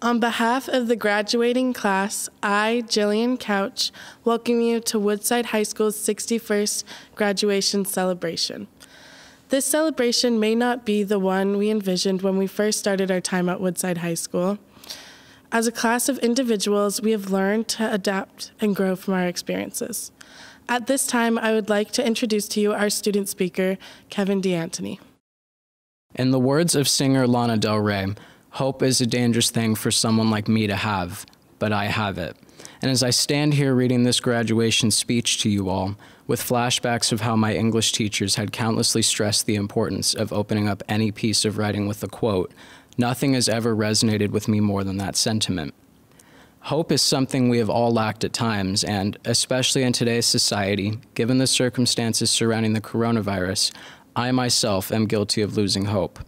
On behalf of the graduating class, I, Jillian Couch, welcome you to Woodside High School's 61st graduation celebration. This celebration may not be the one we envisioned when we first started our time at Woodside High School. As a class of individuals, we have learned to adapt and grow from our experiences. At this time, I would like to introduce to you our student speaker, Kevin D'Antoni. In the words of singer Lana Del Rey, hope is a dangerous thing for someone like me to have, but I have it. And as I stand here reading this graduation speech to you all, with flashbacks of how my English teachers had countlessly stressed the importance of opening up any piece of writing with a quote, nothing has ever resonated with me more than that sentiment. Hope is something we have all lacked at times, and especially in today's society, given the circumstances surrounding the coronavirus, I myself am guilty of losing hope.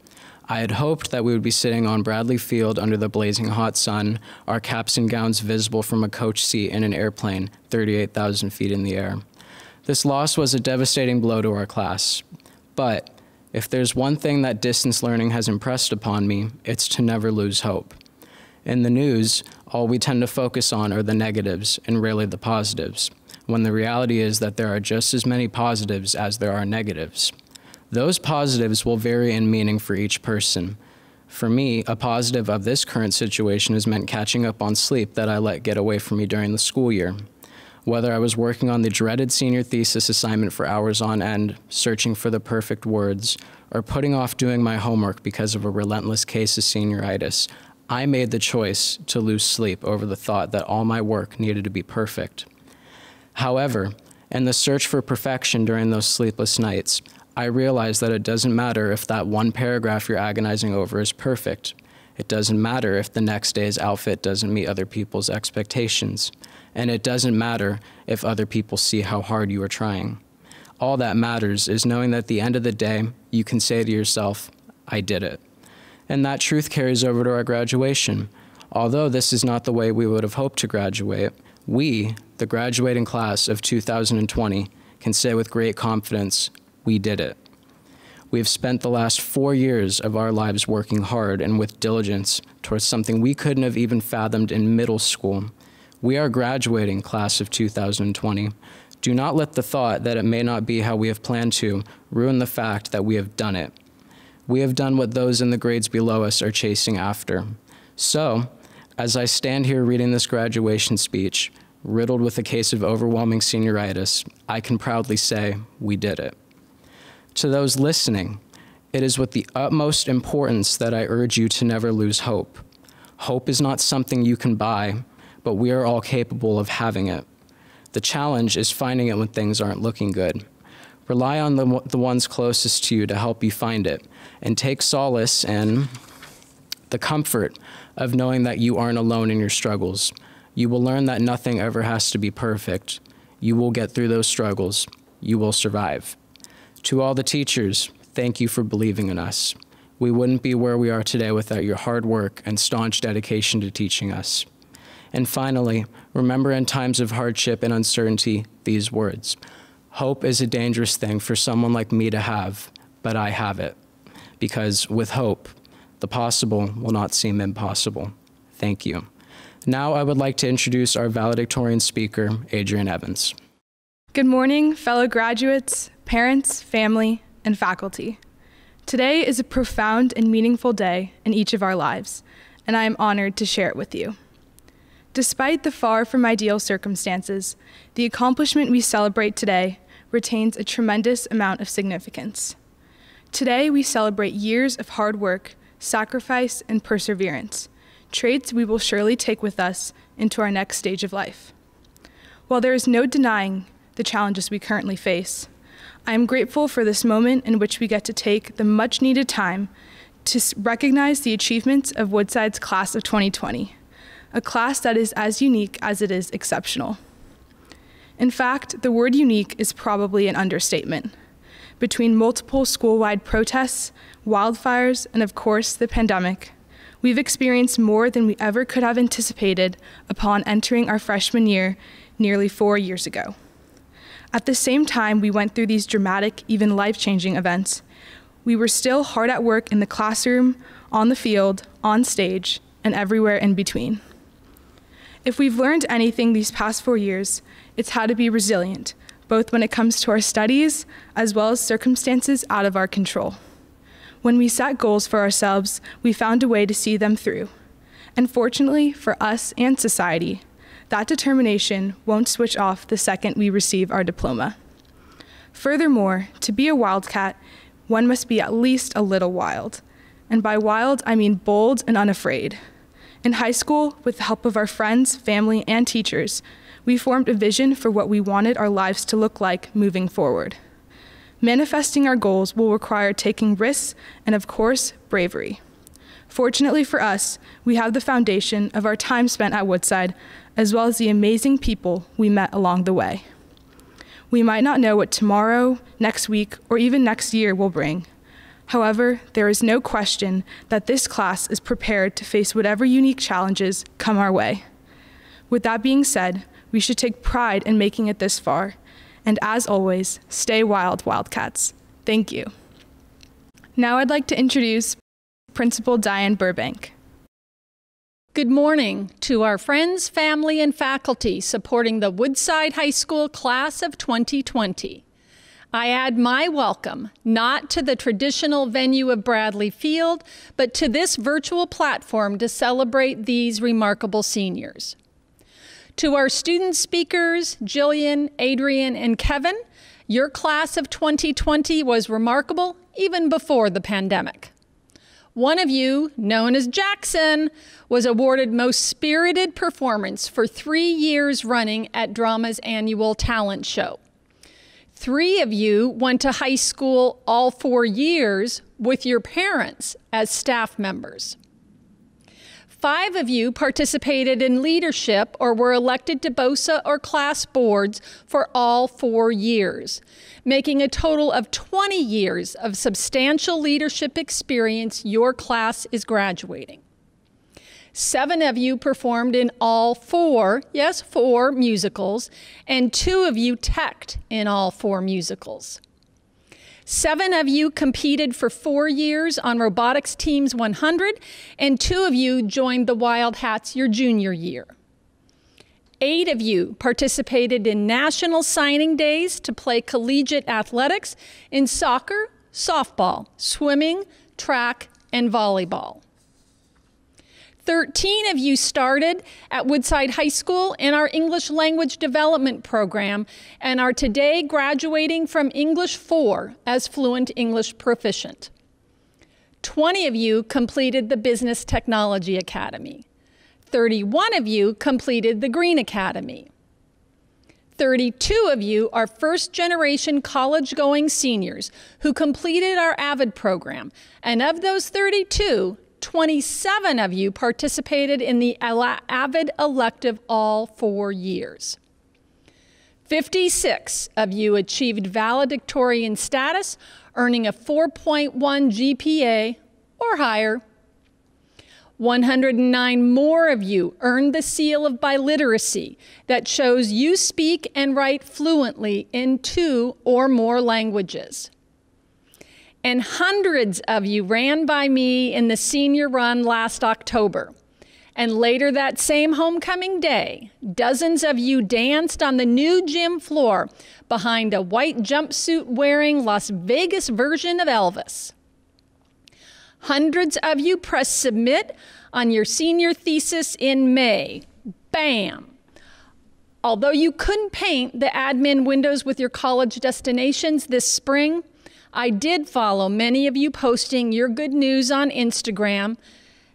I had hoped that we would be sitting on Bradley Field under the blazing hot sun, our caps and gowns visible from a coach seat in an airplane 38,000 feet in the air. This loss was a devastating blow to our class. But if there's one thing that distance learning has impressed upon me, it's to never lose hope. In the news, all we tend to focus on are the negatives and rarely the positives, when the reality is that there are just as many positives as there are negatives. Those positives will vary in meaning for each person. For me, a positive of this current situation has meant catching up on sleep that I let get away from me during the school year. Whether I was working on the dreaded senior thesis assignment for hours on end, searching for the perfect words, or putting off doing my homework because of a relentless case of senioritis, I made the choice to lose sleep over the thought that all my work needed to be perfect. However, in the search for perfection during those sleepless nights, I realized that it doesn't matter if that one paragraph you're agonizing over is perfect. It doesn't matter if the next day's outfit doesn't meet other people's expectations. And it doesn't matter if other people see how hard you are trying. All that matters is knowing that at the end of the day, you can say to yourself, I did it. And that truth carries over to our graduation. Although this is not the way we would have hoped to graduate, we, the graduating class of 2020, can say with great confidence, we did it. We have spent the last 4 years of our lives working hard and with diligence towards something we couldn't have even fathomed in middle school. We are graduating, class of 2020. Do not let the thought that it may not be how we have planned to ruin the fact that we have done it. We have done what those in the grades below us are chasing after. So, as I stand here reading this graduation speech, riddled with a case of overwhelming senioritis, I can proudly say we did it. To those listening, it is with the utmost importance that I urge you to never lose hope. Hope is not something you can buy, but we are all capable of having it. The challenge is finding it when things aren't looking good. Rely on the ones closest to you to help you find it, and take solace in the comfort of knowing that you aren't alone in your struggles. You will learn that nothing ever has to be perfect. You will get through those struggles. You will survive. To all the teachers, thank you for believing in us. We wouldn't be where we are today without your hard work and staunch dedication to teaching us. And finally, remember in times of hardship and uncertainty, these words. Hope is a dangerous thing for someone like me to have, but I have it. Because with hope, the possible will not seem impossible. Thank you. Now I would like to introduce our valedictorian speaker, Adrian Evans. Good morning, fellow graduates, parents, family, and faculty. Today is a profound and meaningful day in each of our lives, and I am honored to share it with you. Despite the far from ideal circumstances, the accomplishment we celebrate today retains a tremendous amount of significance. Today, we celebrate years of hard work, sacrifice, and perseverance, traits we will surely take with us into our next stage of life. While there is no denying the challenges we currently face, I am grateful for this moment in which we get to take the much-needed time to recognize the achievements of Woodside's class of 2020, a class that is as unique as it is exceptional. In fact, the word unique is probably an understatement. Between multiple school-wide protests, wildfires, and of course, the pandemic, we've experienced more than we ever could have anticipated upon entering our freshman year nearly 4 years ago. At the same time we went through these dramatic, even life-changing events, we were still hard at work in the classroom, on the field, on stage, and everywhere in between. If we've learned anything these past 4 years, it's how to be resilient, both when it comes to our studies as well as circumstances out of our control. When we set goals for ourselves, we found a way to see them through. And fortunately for us and society, that determination won't switch off the second we receive our diploma. Furthermore, to be a wildcat, one must be at least a little wild. And by wild, I mean bold and unafraid. In high school, with the help of our friends, family, and teachers, we formed a vision for what we wanted our lives to look like moving forward. Manifesting our goals will require taking risks and, of course, bravery. Fortunately for us, we have the foundation of our time spent at Woodside, as well as the amazing people we met along the way. We might not know what tomorrow, next week, or even next year will bring. However, there is no question that this class is prepared to face whatever unique challenges come our way. With that being said, we should take pride in making it this far. And as always, stay wild, Wildcats. Thank you. Now I'd like to introduce Principal Diane Burbank. Good morning to our friends, family, and faculty supporting the Woodside High School class of 2020. I add my welcome, not to the traditional venue of Bradley Field, but to this virtual platform to celebrate these remarkable seniors. To our student speakers, Jillian, Adrian, and Kevin, your class of 2020 was remarkable even before the pandemic. One of you, known as Jackson, was awarded Most Spirited Performance for 3 years running at Drama's annual talent show. 3 of you went to high school all 4 years with your parents as staff members. 5 of you participated in leadership or were elected to BOSA or class boards for all 4 years, making a total of 20 years of substantial leadership experience your class is graduating. 7 of you performed in all 4, yes, 4 musicals, and 2 of you teched in all 4 musicals. 7 of you competed for 4 years on Robotics Teams 100, and 2 of you joined the Wild Hats your junior year. 8 of you participated in national signing days to play collegiate athletics in soccer, softball, swimming, track, and volleyball. 13 of you started at Woodside High School in our English Language Development Program and are today graduating from English 4 as fluent English proficient. 20 of you completed the Business Technology Academy. 31 of you completed the Green Academy. 32 of you are first-generation college-going seniors who completed our AVID program, and of those 32, 27 of you participated in the AVID elective all 4 years. 56 of you achieved valedictorian status, earning a 4.1 GPA or higher. 109 more of you earned the seal of biliteracy that shows you speak and write fluently in 2 or more languages. And hundreds of you ran by me in the senior run last October. And later that same homecoming day, dozens of you danced on the new gym floor behind a white jumpsuit wearing Las Vegas version of Elvis. Hundreds of you pressed submit on your senior thesis in May. Bam! Although you couldn't paint the admin windows with your college destinations this spring, I did follow many of you posting your good news on Instagram,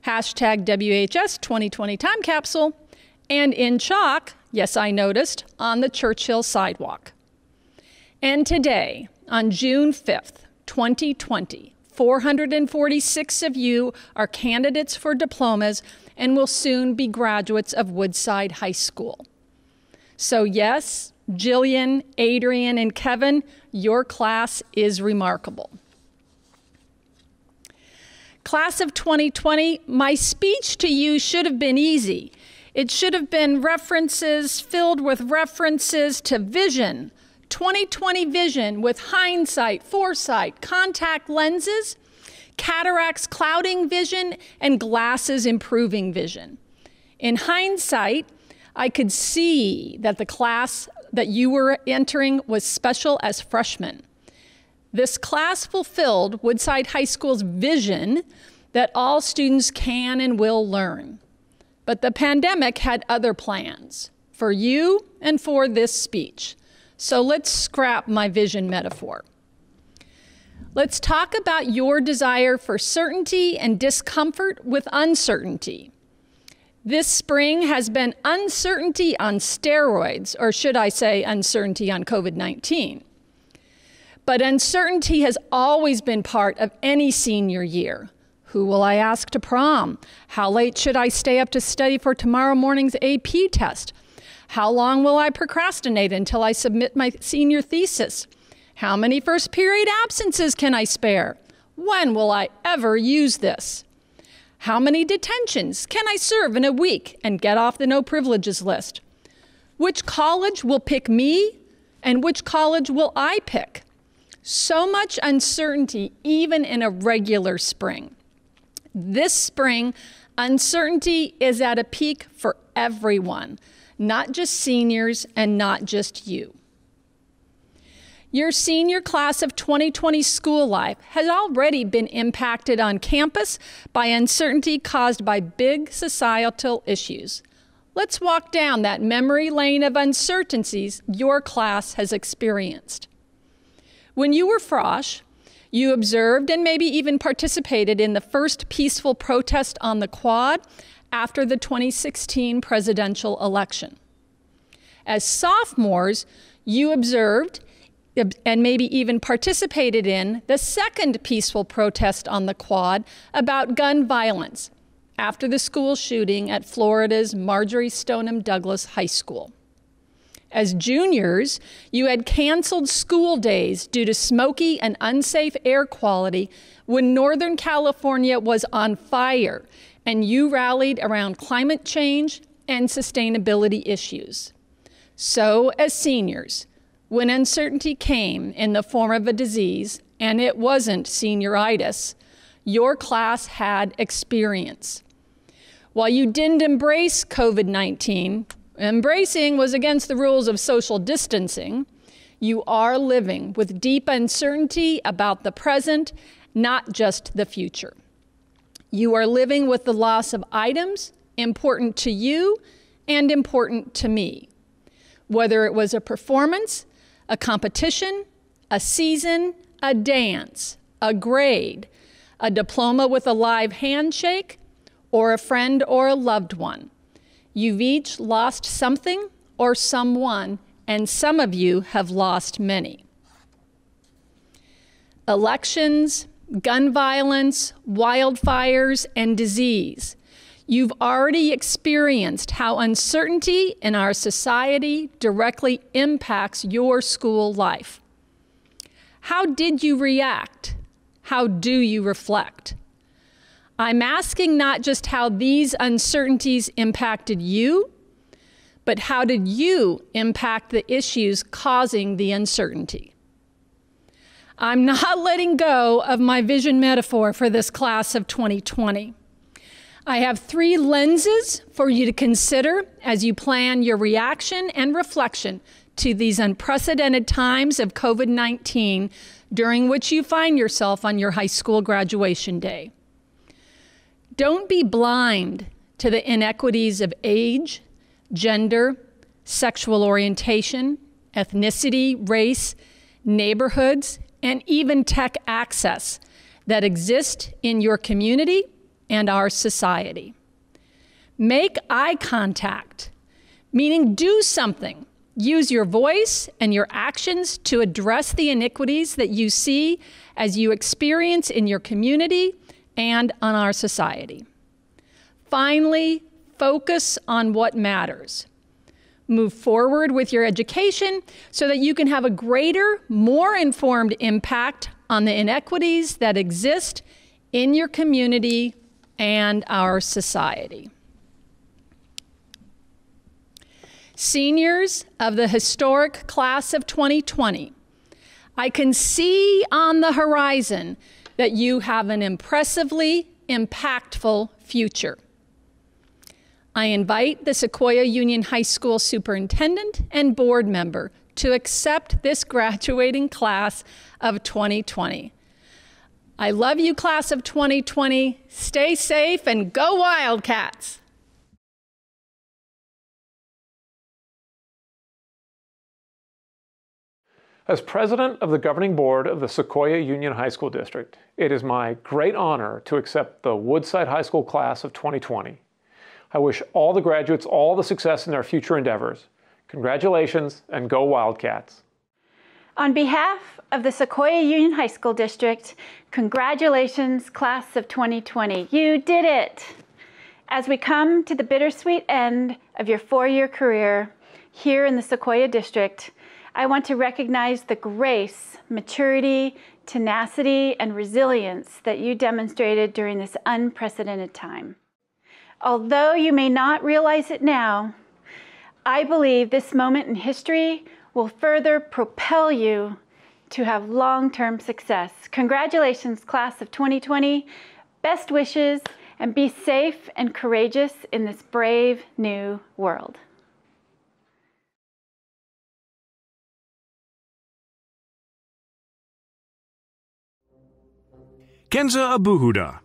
hashtag WHS 2020 time capsule, and in chalk, yes, I noticed, on the Churchill sidewalk. And today, on June 5th, 2020, 446 of you are candidates for diplomas and will soon be graduates of Woodside High School. So yes, Jillian, Adrian, and Kevin, your class is remarkable. Class of 2020, my speech to you should have been easy. It should have been filled with references to vision, 2020 vision with hindsight, foresight, contact lenses, cataracts clouding vision, and glasses improving vision. In hindsight, I could see that the class that you were entering was special as freshmen. This class fulfilled Woodside High School's vision that all students can and will learn. But the pandemic had other plans for you and for this speech. So let's scrap my vision metaphor. Let's talk about your desire for certainty and discomfort with uncertainty. This spring has been uncertainty on steroids, or should I say uncertainty on COVID-19. But uncertainty has always been part of any senior year. Who will I ask to prom? How late should I stay up to study for tomorrow morning's AP test? How long will I procrastinate until I submit my senior thesis? How many first period absences can I spare? When will I ever use this? How many detentions can I serve in a week and get off the no privileges list? Which college will pick me and which college will I pick? So much uncertainty even in a regular spring. This spring, uncertainty is at a peak for everyone, not just seniors and not just you. Your senior class of 2020 school life has already been impacted on campus by uncertainty caused by big societal issues. Let's walk down that memory lane of uncertainties your class has experienced. When you were frosh, you observed and maybe even participated in the first peaceful protest on the Quad after the 2016 presidential election. As sophomores, you observed and maybe even participated in the second peaceful protest on the Quad about gun violence after the school shooting at Florida's Marjorie Stoneman Douglas High School. As juniors, you had canceled school days due to smoky and unsafe air quality when Northern California was on fire, and you rallied around climate change and sustainability issues. So, as seniors, when uncertainty came in the form of a disease, and it wasn't senioritis, your class had experience. While you didn't embrace COVID-19, embracing was against the rules of social distancing, you are living with deep uncertainty about the present, not just the future. You are living with the loss of items important to you and important to me. Whether it was a performance, a competition, a season, a dance, a grade, a diploma with a live handshake, or a friend or a loved one. You've each lost something or someone, and some of you have lost many. Elections, gun violence, wildfires, and disease. You've already experienced how uncertainty in our society directly impacts your school life. How did you react? How do you reflect? I'm asking not just how these uncertainties impacted you, but how did you impact the issues causing the uncertainty? I'm not letting go of my vision metaphor for this class of 2020. I have 3 lenses for you to consider as you plan your reaction and reflection to these unprecedented times of COVID-19 during which you find yourself on your high school graduation day. Don't be blind to the inequities of age, gender, sexual orientation, ethnicity, race, neighborhoods, and even tech access that exist in your community and our society. Make eye contact, meaning do something. Use your voice and your actions to address the inequities that you see as you experience in your community and on our society. Finally, focus on what matters. Move forward with your education so that you can have a greater, more informed impact on the inequities that exist in your community and our society. Seniors of the historic class of 2020, I can see on the horizon that you have an impressively impactful future. I invite the Sequoia Union High School superintendent and board member to accept this graduating class of 2020. I love you, class of 2020. Stay safe and go Wildcats! As president of the governing board of the Sequoia Union High School District, it is my great honor to accept the Woodside High School class of 2020. I wish all the graduates all the success in their future endeavors. Congratulations and go Wildcats. On behalf of the Sequoia Union High School District, congratulations, class of 2020. You did it! As we come to the bittersweet end of your 4-year career here in the Sequoia District, I want to recognize the grace, maturity, tenacity, and resilience that you demonstrated during this unprecedented time. Although you may not realize it now, I believe this moment in history will further propel you to have long-term success. Congratulations, class of 2020. Best wishes, and be safe and courageous in this brave new world. Kenza Abuhuda,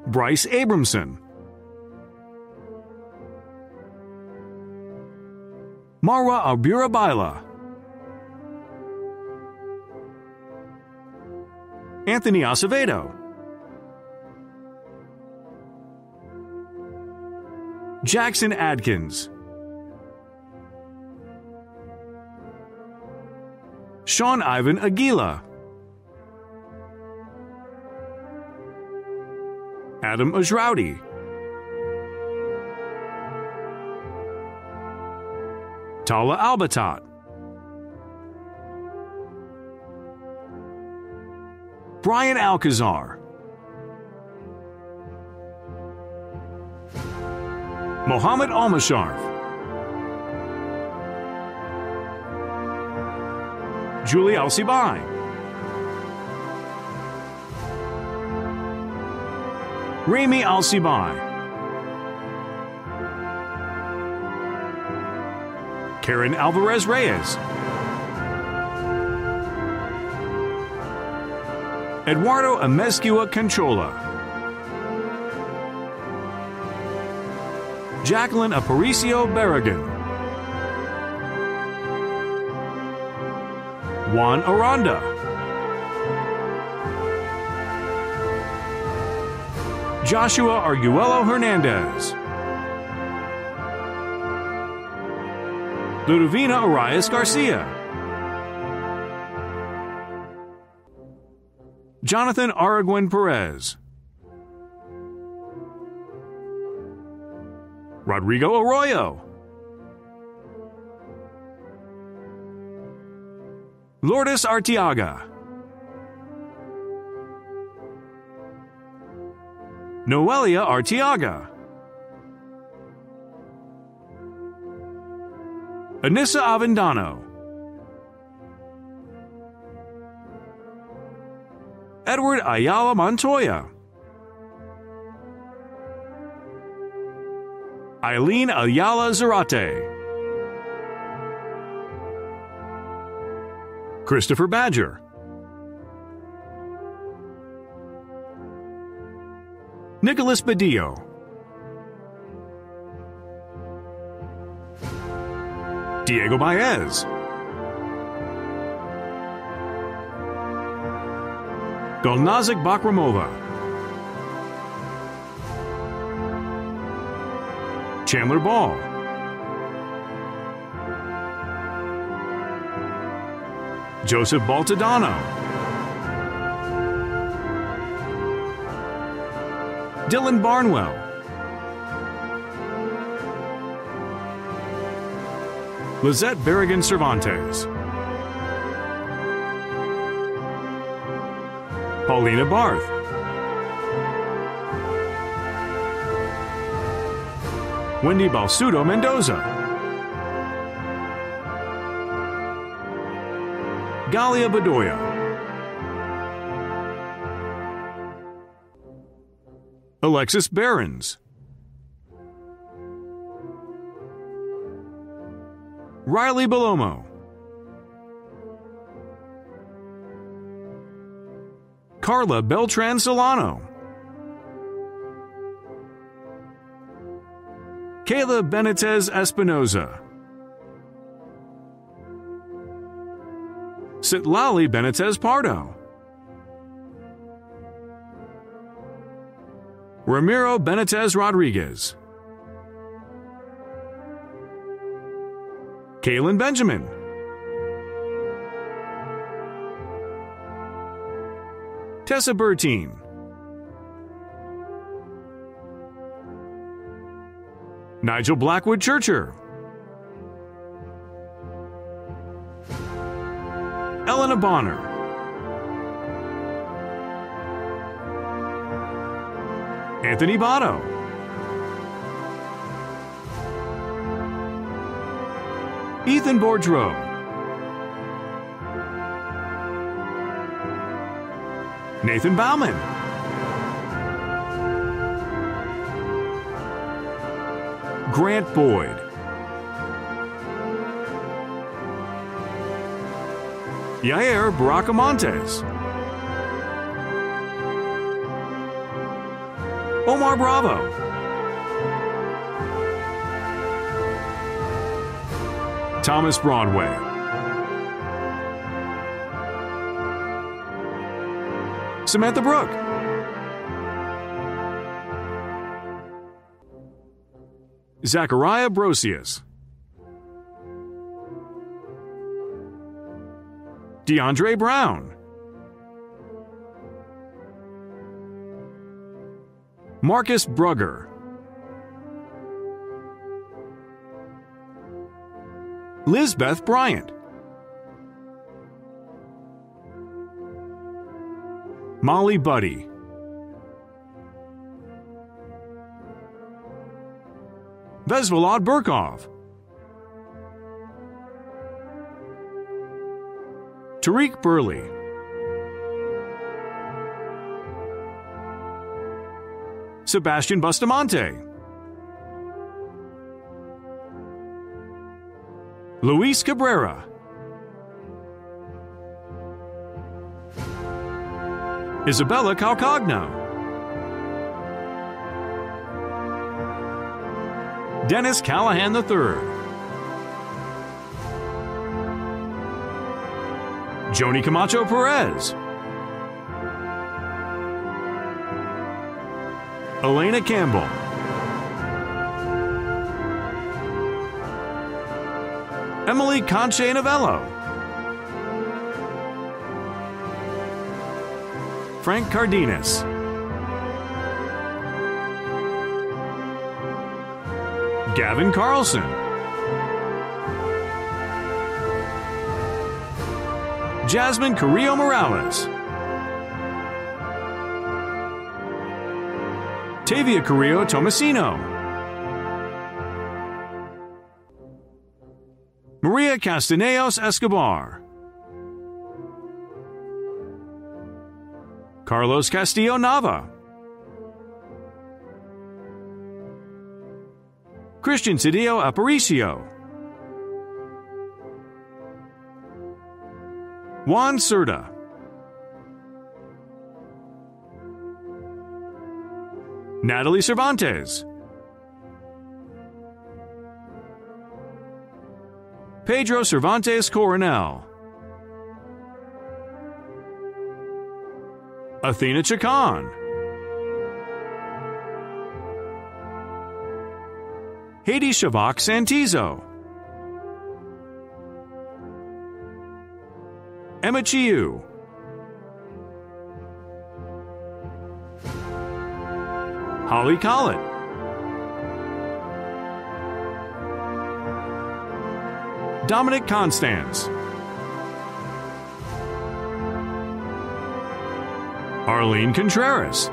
Bryce Abramson, Marwa Abirabaila, Anthony Acevedo, Jackson Adkins, Sean Ivan Aguila, Adam Ajrowdy, Tala Albatat, Brian Alcazar, Mohammed Almasharf, Julie Alcibai, Rami Alcibai, Karen Alvarez Reyes, Eduardo Amezcua Conchola, Jacqueline Aparicio Barragan, Juan Aranda, Joshua Arguello Hernandez, Ludovina Arias Garcia, Jonathan Araguin Perez, Rodrigo Arroyo, Lourdes Arteaga, Noelia Arteaga, Anissa Avendano, Edward Ayala Montoya, Eileen Ayala Zarate, Christopher Badger, Nicholas Badillo, Diego Baez, Golnazik Bakramova, Chandler Ball, Joseph Baltadano, Dylan Barnwell, Lizette Berrigan Cervantes, Paulina Barth, Wendy Balsudo Mendoza, Galia Bedoya, Alexis Behrens, Riley Belomo, Carla Beltran Solano, Kayla Benitez Espinoza, Sitlali Benitez Pardo, Ramiro Benitez Rodriguez, Kaylin Benjamin, Tessa Bertine, Nigel Blackwood Churcher, Elena Bonner, Anthony Botto, Ethan Bourdreau, Nathan Bauman, Grant Boyd, Yair Barakamontes, Omar Bravo, Thomas Broadway, Samantha Brooke, Zachariah Brosius, DeAndre Brown, Marcus Brugger, Lizbeth Bryant, Molly Buddy, Vezvolod Burkov, Tariq Burley, Sebastian Bustamante, Luis Cabrera, Isabella Calcagno, Dennis Callahan III, Joni Camacho Perez, Elena Campbell, Emily Conche Novello, Frank Cardenas, Gavin Carlson, Jasmine Carrillo Morales, Tavia Carrillo Tomasino, Maria Castaneos Escobar, Carlos Castillo Nava, Christian Cedillo Aparicio, Juan Cerda, Natalie Cervantes, Pedro Cervantes Coronel, Athena Chacon, Haiti Shavak Santizo, Emma Chiu, Holly Collett, Dominic Constance, Arlene Contreras,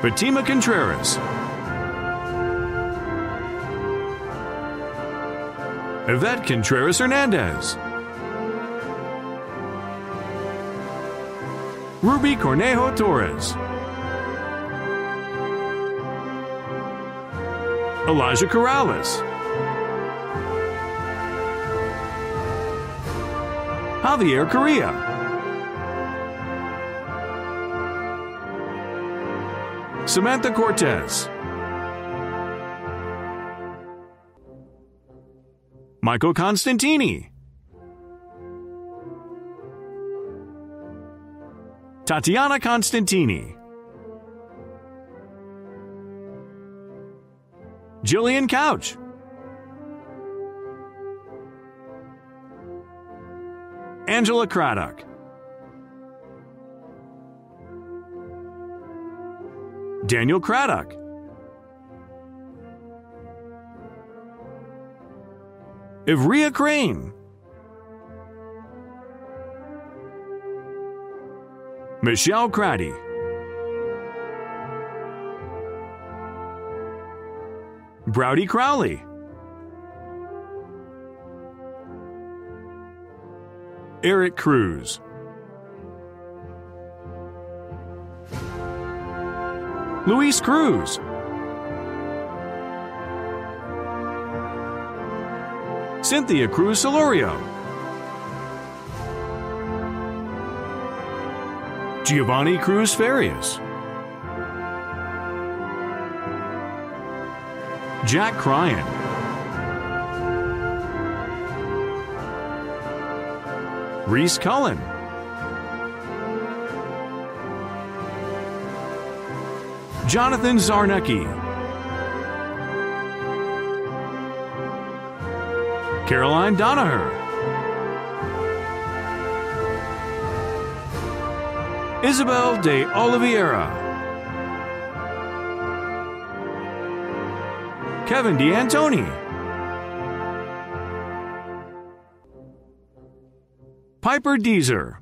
Fatima Contreras, Yvette Contreras Hernandez, Ruby Cornejo Torres, Elijah Corrales, Javier Correa, Samantha Cortez, Michael Constantini, Tatiana Constantini, Jillian Couch, Angela Craddock, Daniel Craddock, Ivrea Crane, Michelle Craddy, Browdy Crowley, Eric Cruz, Luis Cruz, Cynthia Cruz Solorio, Giovanni Cruz Farias, Jack Cryan, Reese Cullen, Jonathan Zarnecki, Caroline Donaher, Isabel de Oliveira, Kevin D'Antoni, Piper Deezer,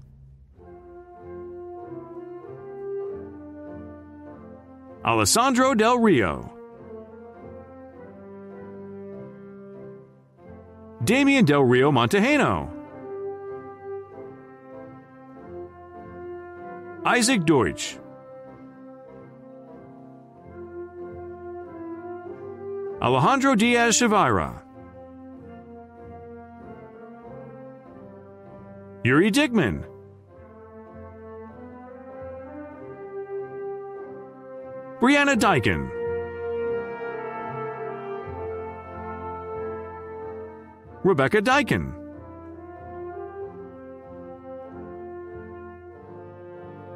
Alessandro Del Rio, Damian Del Rio Montejano, Isaac Deutsch, Alejandro Diaz Shavira, Yuri Dickman, Brianna Dyken, Rebecca Dyken,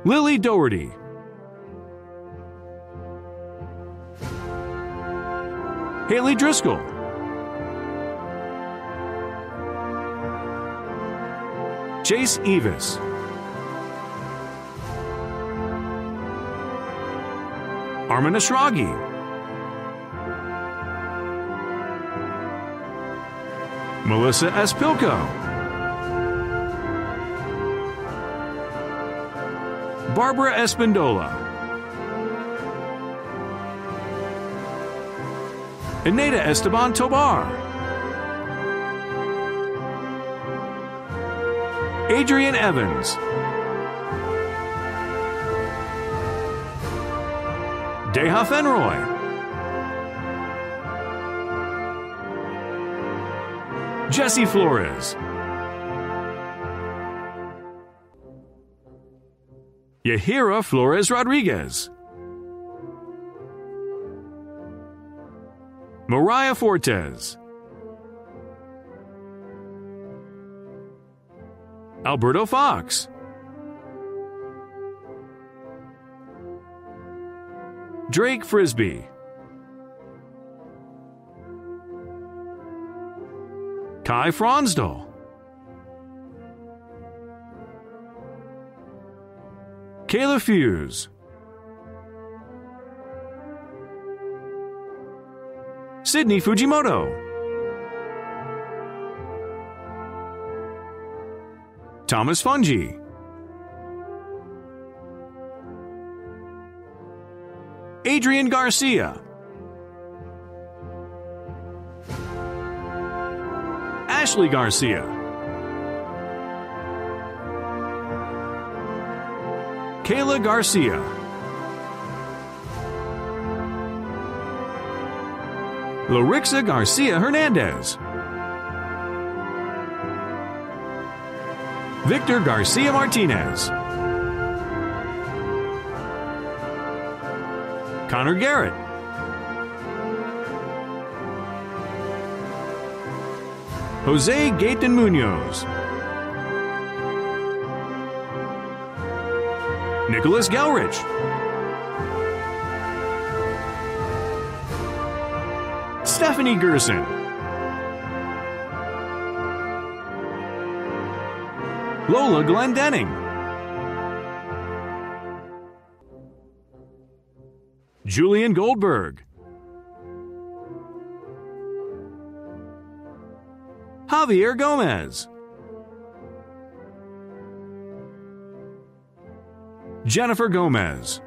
Lily Doherty, Haley Driscoll, Chase Evis, Armin Ashragi, Melissa Espilco, Barbara Espindola, Ineda Esteban Tobar, Adrian Evans, Deha Fenroy, Jesse Flores, Yahira Flores Rodriguez, Mariah Fortes, Alberto Fox, Drake Frisbee, Kai Fronsdal, Kayla Fuse, Sydney Fujimoto, Thomas Fungi, Adrian Garcia, Ashley Garcia, Kayla Garcia, Larixa Garcia Hernandez, Victor Garcia Martinez, Connor Garrett, Jose Gaetan Munoz, Nicholas Gelrich, Stephanie Gerson, Lola Glendenning, Julian Goldberg, Javier Gomez, Jennifer Gomez,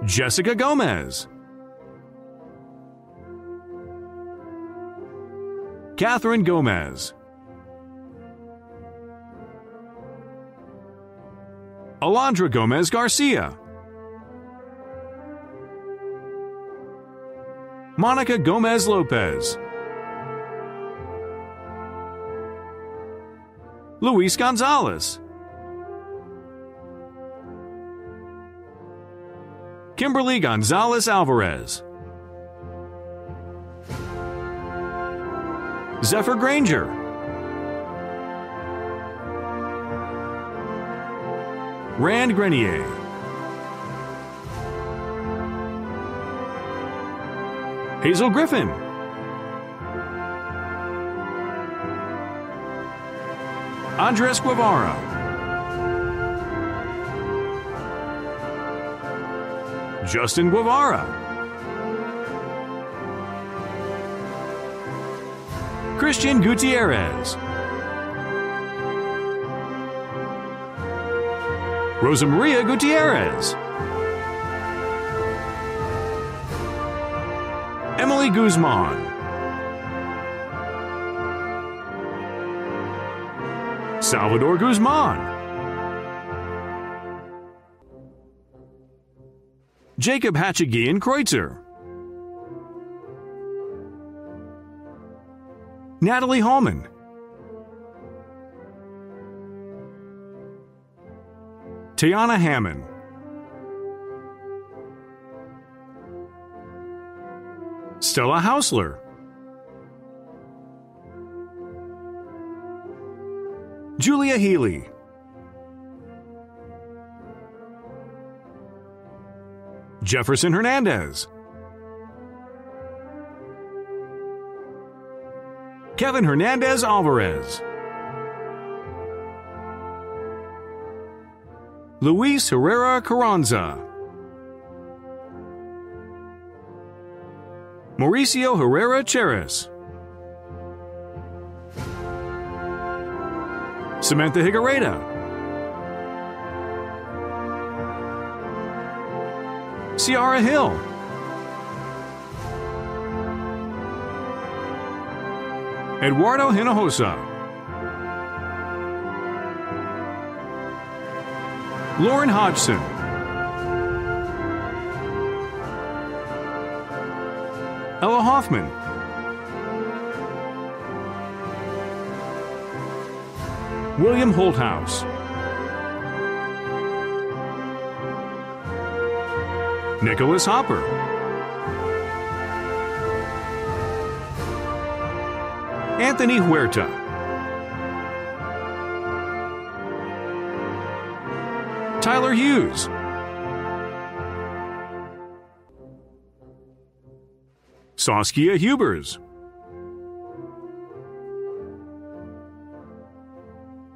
Jessica Gomez, Catherine Gomez, Alondra Gomez Garcia, Monica Gomez Lopez, Luis Gonzalez, Kimberly Gonzalez Alvarez, Zephyr Granger, Rand Grenier, Hazel Griffin, Andres Guevara, Justin Guevara, Christian Gutierrez, Rosa Maria Gutierrez, Emily Guzman, Salvador Guzman, Jacob Hatchigian Kreutzer, Natalie Hallman, Tiana Hammond, Stella Hausler, Julia Healy, Jefferson Hernandez, Kevin Hernandez Alvarez, Luis Herrera Carranza, Mauricio Herrera Cheris, Samantha Higareda, Ciara Hill, Eduardo Hinojosa, Lauren Hodgson, Ella Hoffman, William Holthouse, Nicholas Hopper, Anthony Huerta, Tyler Hughes, Saskia Hubers,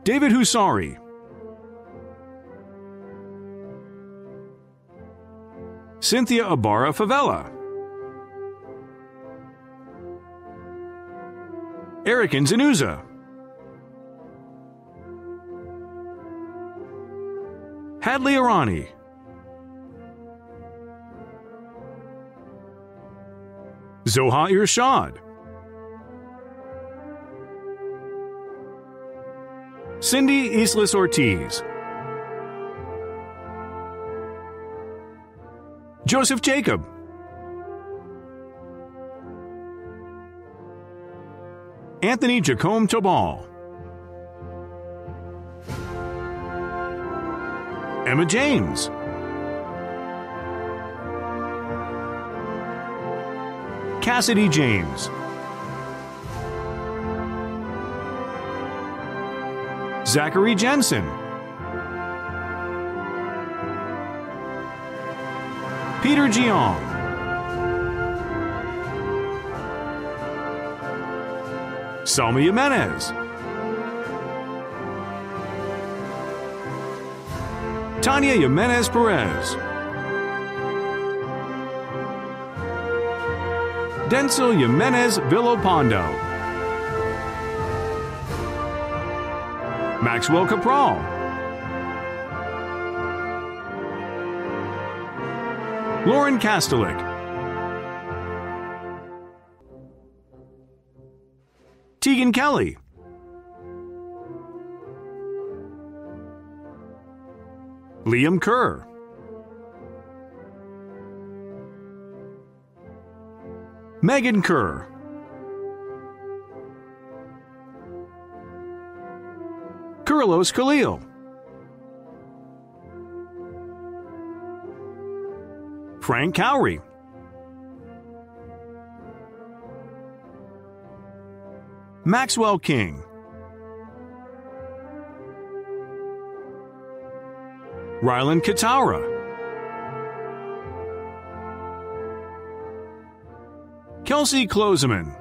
David Husari, Cynthia Ibarra Favela, Eric Nzanuza, Hadley Arani, Zoha Irshad, Cindy Islas Ortiz, Joseph Jacob, Anthony Jacome Tobal, Emma James, Cassidy James, Zachary Jensen, Peter Giong, Salma Jimenez, Tanya Jimenez Perez, Denzel Jimenez Villopondo, Maxwell Capral, Lauren Kastelik, Tegan Kelly, Liam Kerr, Megan Kerr, Carlos Khalil, Frank Cowrie, Maxwell King, Rylan Kataura, Kelsey Kloseman,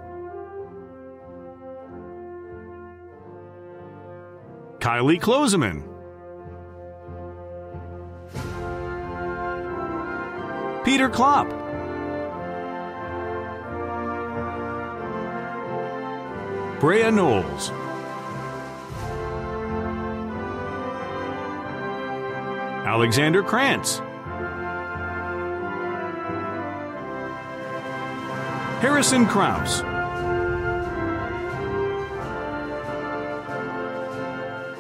Kylie Kloseman, Peter Klopp, Brea Knowles, Alexander Krantz, Harrison Krause,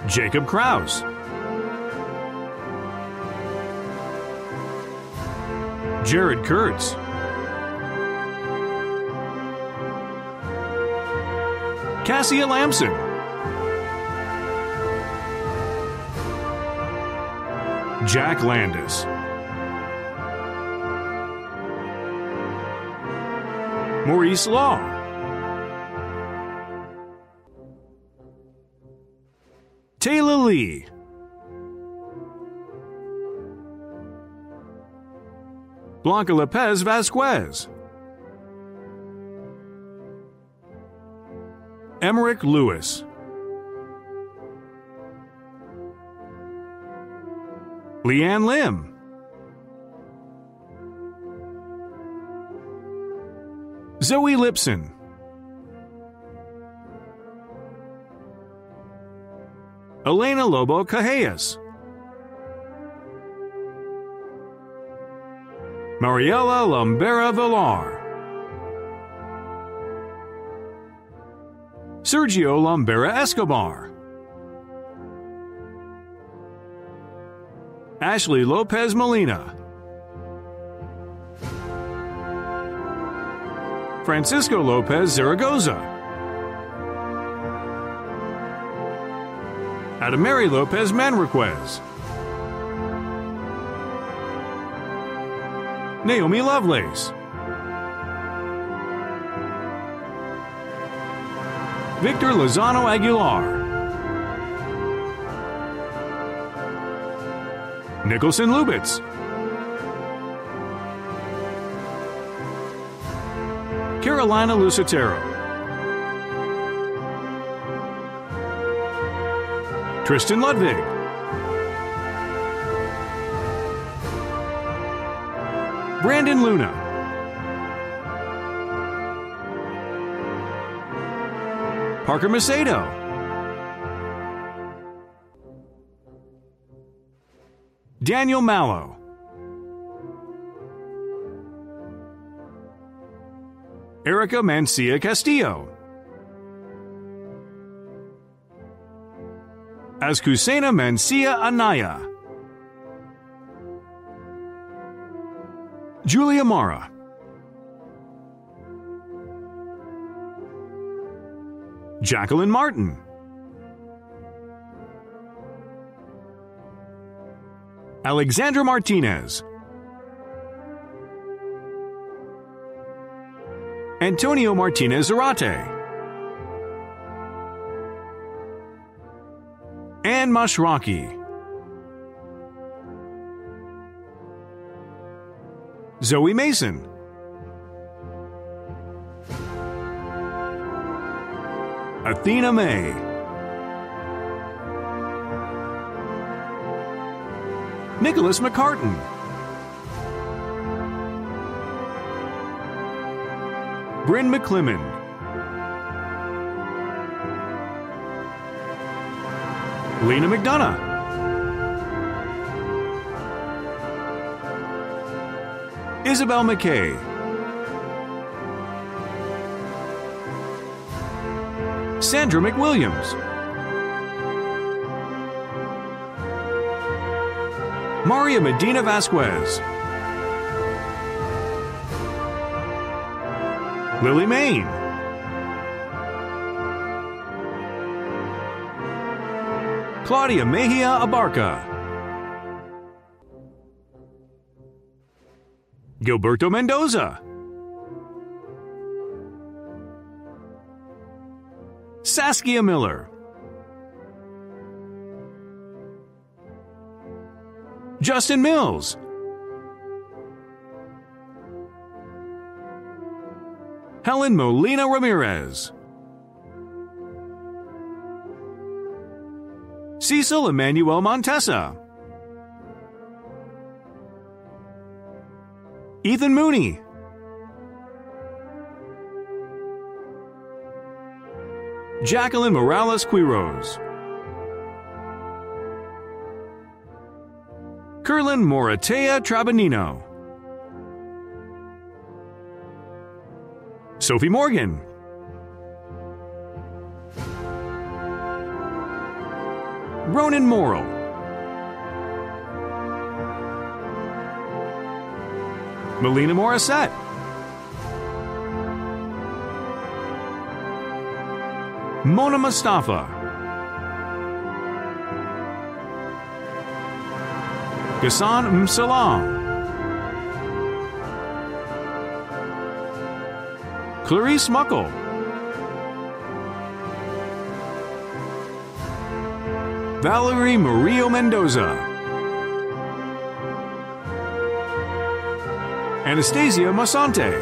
Jacob Krause, Jared Kurtz, Cassia Lamson, Jack Landis, Maurice Law, Taylor Lee, Blanca Lopez Vasquez, Emmerich Lewis, Leanne Lim, Zoe Lipson, Elena Lobo Cajellas, Mariela Lombera Villar, Sergio Lombera Escobar, Ashley Lopez Molina, Francisco Lopez Zaragoza, Adamari Lopez Manriquez, Naomi Lovelace, Victor Lozano Aguilar, Nicholson Lubitz, Carolina Lucitero, Tristan Ludwig, Brandon Luna, Parker Macedo, Daniel Mallow, Erica Mancia Castillo, Azcucena Mancia Anaya, Julia Mara, Jacqueline Martin, Alexandra Martinez, Antonio Martinez Zarate, Ann Mashraki, Zoe Mason, Athena May, Nicholas McCartan, Bryn McClemmon, Lena McDonough, Isabel McKay, Sandra McWilliams, Maria Medina Vasquez, Lily Main, Claudia Mejia Abarca, Gilberto Mendoza, Saskia Miller, Justin Mills, Helen Molina Ramirez, Cecil Emmanuel Montesa, Ethan Mooney, Jacqueline Morales Quiroz, Curlin Moratea Trabanino, Sophie Morgan, Ronan Morrill, Melina Morissette, Mona Mustafa, Ghassan Msalam, Clarice Muckle, Valerie Murillo Mendoza, Anastasia Masante,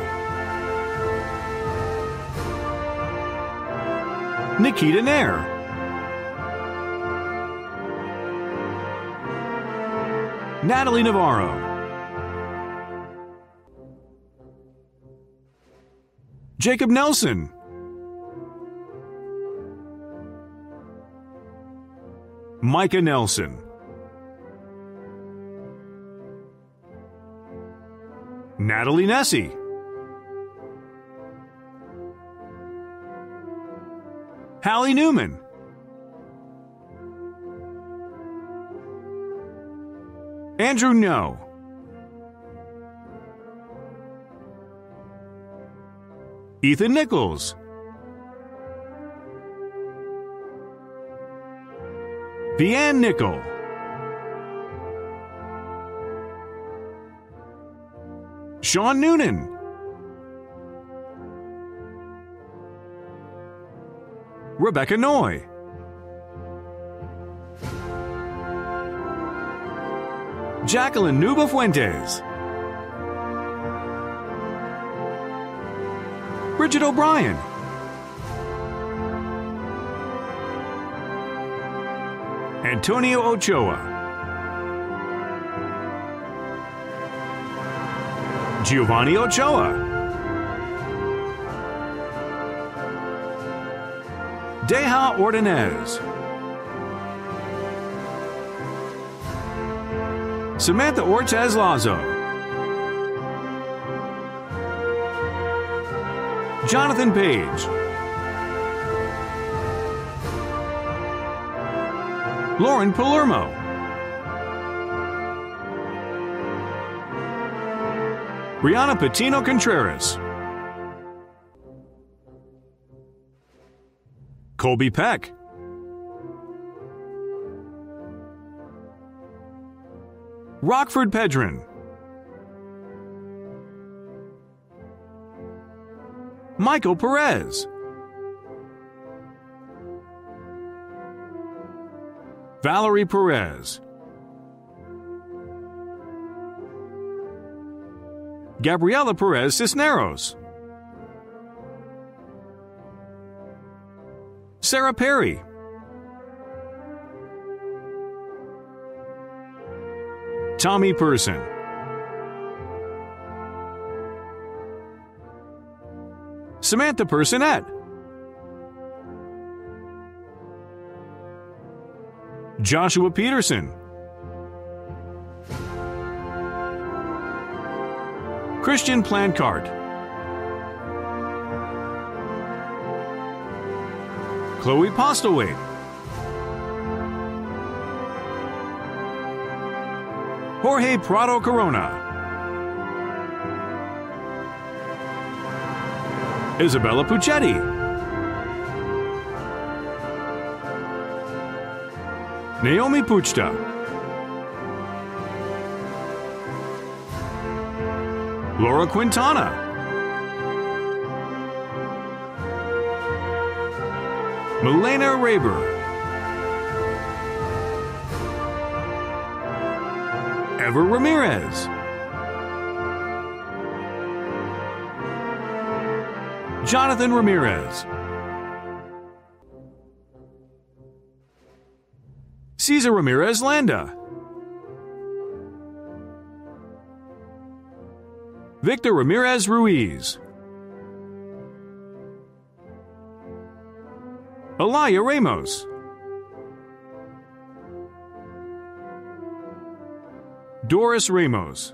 Nikita Nair, Natalie Navarro, Jacob Nelson, Micah Nelson, Natalie Nessie, Hallie Newman, Andrew No, Ethan Nichols, Deanne Nickel, Sean Noonan, Rebecca Noy, Jacqueline Nuba Fuentes, Bridget O'Brien, Antonio Ochoa, Giovanni Ochoa, Deja Ordonez, Samantha Ortez Lazo, Jonathan Page, Lauren Palermo, Brianna Patino Contreras, Colby Peck, Rockford Pedron, Michael Perez, Valerie Perez, Gabriela Perez Cisneros, Sarah Perry, Tommy Person, Samantha Personette, Joshua Peterson, Christian Plancart, Chloe Postlewaite, Jorge Prado Corona, Isabella Puccetti, Naomi Puchta, Laura Quintana, Milena Raber, Ever Ramirez, Jonathan Ramirez, Cesar Ramirez Landa, Victor Ramirez Ruiz, Alaya Ramos, Doris Ramos,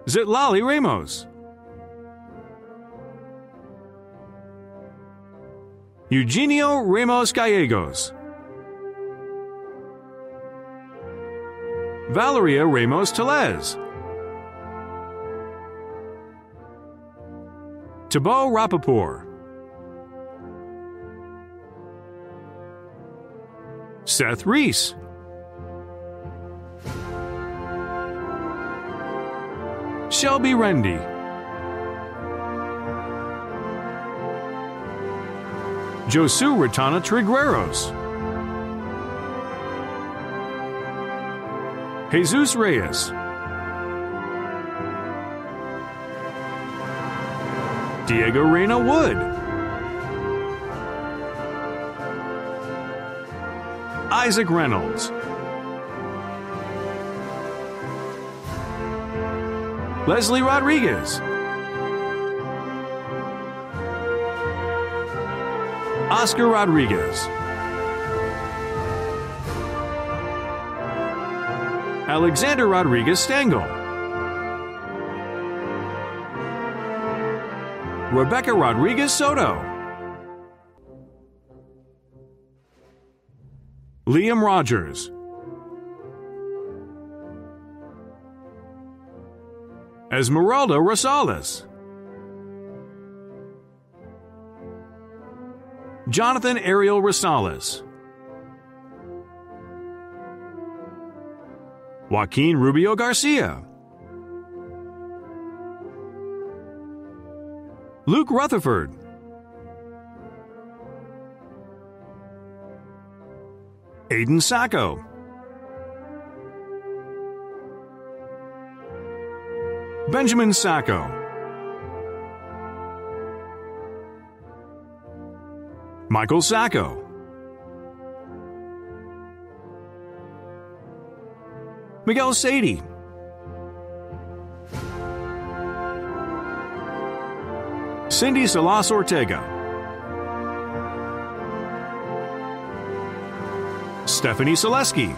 Zitlali Ramos, Eugenio Ramos Gallegos, Valeria Ramos Telez, Thibaut Rappaport, Seth Reese, Shelby Rendy, Josu Ratana Trigueros, Jesus Reyes, Diego Reyna Wood, Isaac Reynolds, Leslie Rodriguez, Oscar Rodriguez, Alexander Rodriguez Stengel, Rebecca Rodriguez Soto, Liam Rogers, Esmeralda Rosales, Jonathan Ariel Rosales, Joaquin Rubio Garcia, Luke Rutherford, Aiden Sacco, Benjamin Sacco, Michael Sacco, Miguel Sadie, Cindy Salas Ortega, Stephanie Selesky,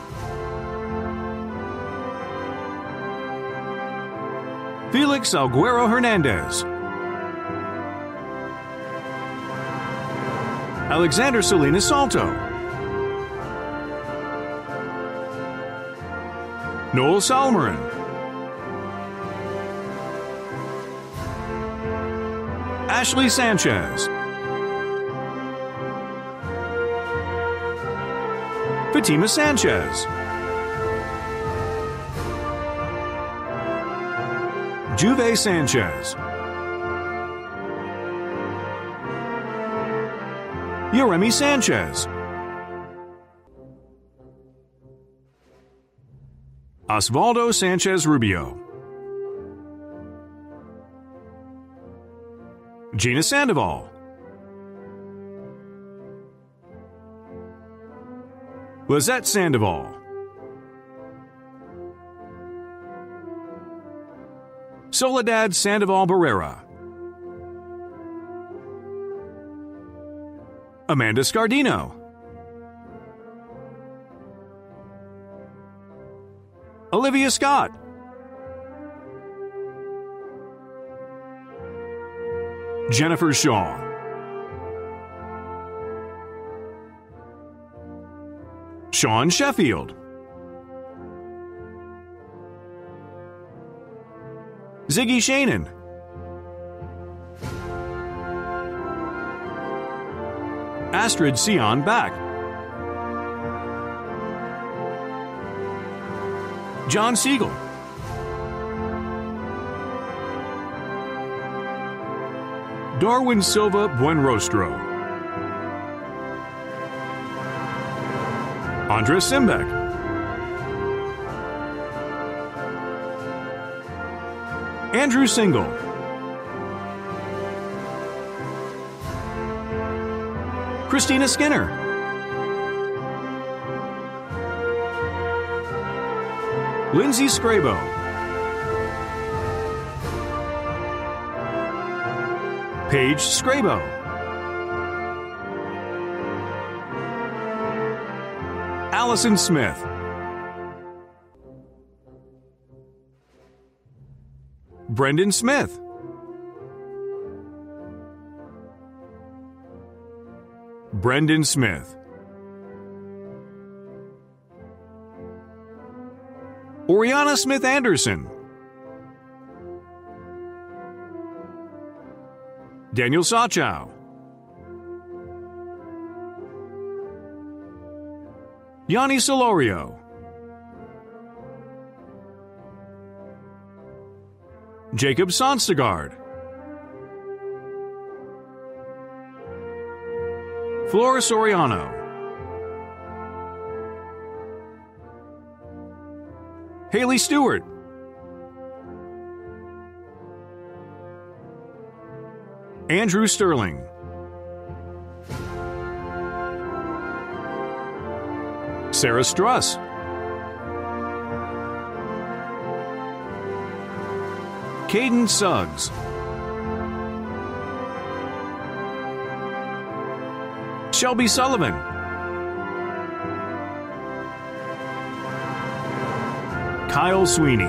Felix Alguero Hernandez, Alexander Salinas Salto, Noel Salmarin, Ashley Sanchez, Fatima Sanchez, Juve Sanchez, Yeremi Sanchez, Osvaldo Sanchez Rubio, Gina Sandoval, Lizette Sandoval, Soledad Sandoval Barrera, Amanda Scardino, Olivia Scott, Jennifer Shaw, Sean Sheffield, Ziggy Shanin, Astrid Sion Back, John Siegel, Darwin Silva Buenrostro, Andres Simbeck, Andrew Single, Christina Skinner, Lindsay Scrabo, Paige Scrabo, Allison Smith, Brendan Smith, Brendan Smith, Oriana Smith Anderson, Daniel Sachow, Yanni Solorio, Jacob Sonstegard, Flora Soriano, Haley Stewart, Andrew Sterling, Sarah Struss, Caden Suggs, Shelby Sullivan, Kyle Sweeney,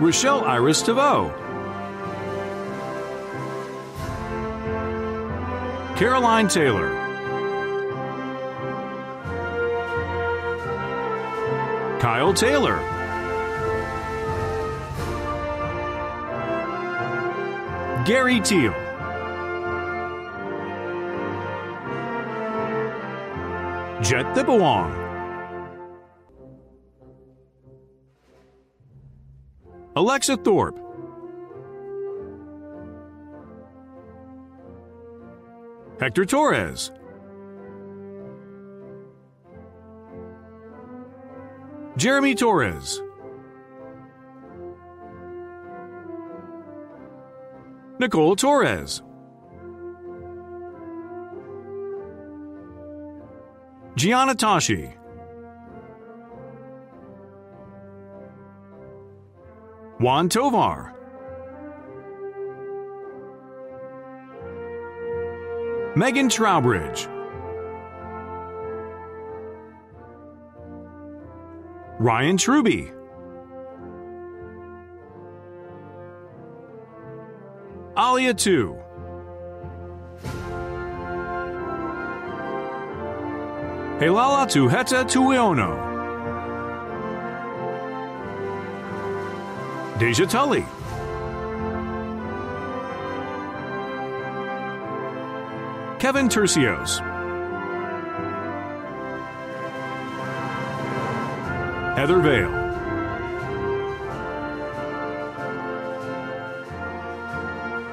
Rochelle Iris Taveau, Caroline Taylor, Kyle Taylor, Gary Teal, Jet Thipawong, Alexa Thorpe, Hector Torres, Jeremy Torres, Nicole Torres, Gianna Tashi, Juan Tovar, Megan Trowbridge, Ryan Truby. Alia 2. Helala Tuheta Tuiono. Deja Tully. Kevin Tercios. Heather Vale.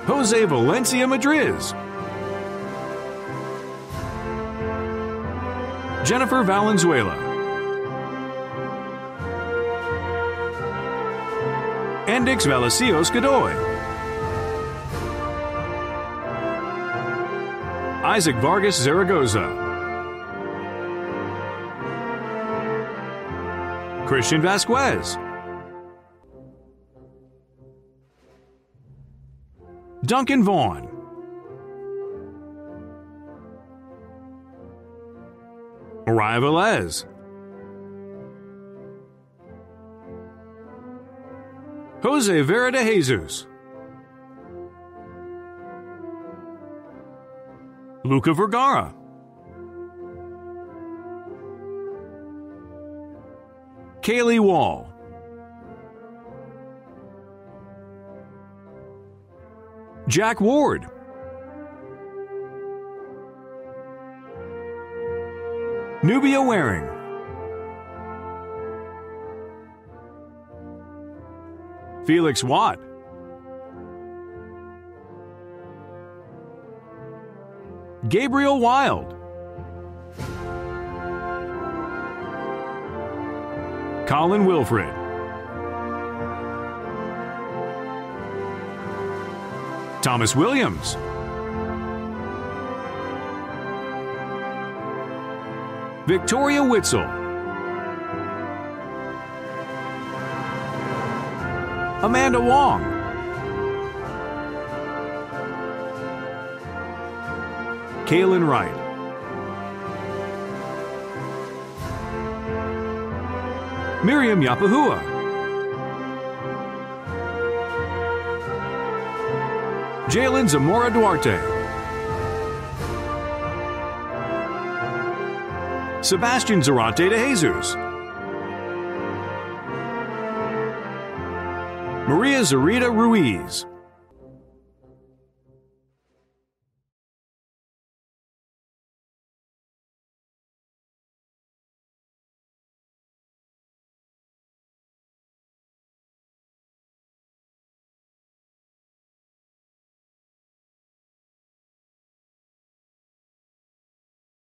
Jose Valencia Madriz. Jennifer Valenzuela. Andix Valesios Godoy. Isaac Vargas Zaragoza. Christian Vasquez. Duncan Vaughn. Mariah Velez. Jose Vera de Jesus. Luca Vergara. Kaylee Wall. Jack Ward. Nubia Waring. Felix Watt. Gabriel Wild. Colin Wilfred. Thomas Williams. Victoria Witzel. Amanda Wong. Kaylin Wright. Miriam Yapahua. Jalen Zamora Duarte. Sebastian Zarate de Jesus. Maria Zarita Ruiz.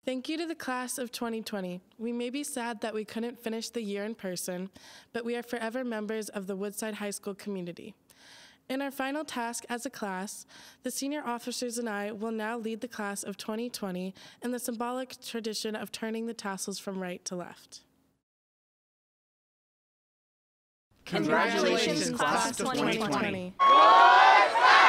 Thank you to the class of 2020. We may be sad that we couldn't finish the year in person, but we are forever members of the Woodside High School community. In our final task as a class, the senior officers and I will now lead the class of 2020 in the symbolic tradition of turning the tassels from right to left. Congratulations, class of 2020. Woodside!